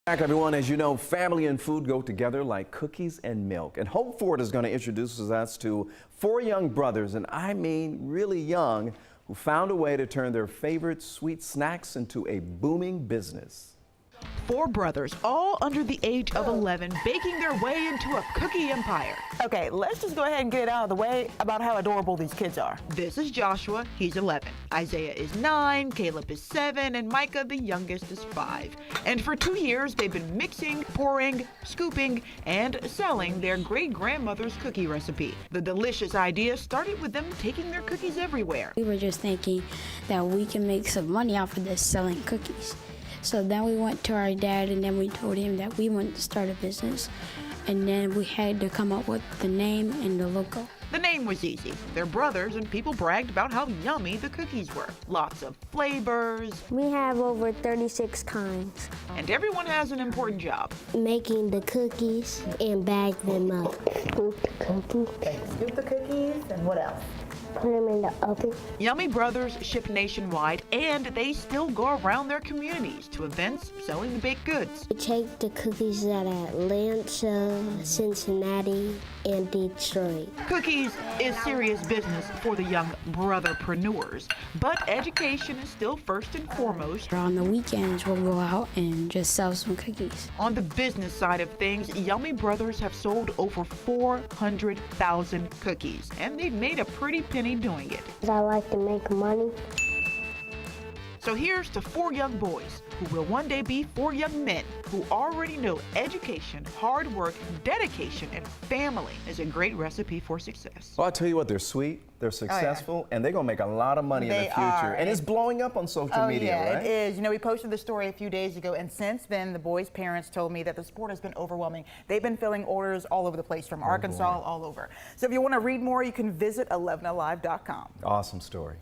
Back, everyone. As you know, family and food go together like cookies and milk. And Hope Ford is going to introduce us to four young brothers, and I mean really young, who found a way to turn their favorite sweet snacks into a booming business. Four brothers, all under the age of 11, baking their way into a cookie empire. Okay, let's just go ahead and get it out of the way about how adorable these kids are. This is Joshua, he's 11. Isaiah is 9, Caleb is 7, and Micah, the youngest, is 5. And for 2 years, they've been mixing, pouring, scooping, and selling their great-grandmother's cookie recipe. The delicious idea started with them taking their cookies everywhere. We were just thinking that we can make some money off of this selling cookies. So then we went to our dad and then we told him that we wanted to start a business. And then we had to come up with the name and the logo. The name was easy. They're brothers, and people bragged about how yummy the cookies were. Lots of flavors. We have over 36 kinds. And everyone has an important job. Making the cookies and bag them up. Scoop the cookies. Scoop the cookies, and what else? Put them in the oven. Yummy Brothers ship nationwide, and they still go around their communities to events selling the baked goods. We take the cookies at Atlanta, Cincinnati, and Detroit. Cookies is serious business for the young brotherpreneurs, but education is still first and foremost. On the weekends, we'll go out and just sell some cookies. On the business side of things, Yummy Brothers have sold over 400,000 cookies, and they've made a pretty penny doing it. I like to make money. So here's to 4 young boys who will one day be 4 young men who already know education, hard work, dedication, and family is a great recipe for success. Well, I'll tell you what, they're sweet, they're successful, and they're going to make a lot of money in the future. And it's blowing up on social media, right? It is. You know, we posted the story a few days ago, and since then, the boys' parents told me that the support has been overwhelming. They've been filling orders all over the place, from Arkansas all over. So if you want to read more, you can visit 11alive.com. Awesome story.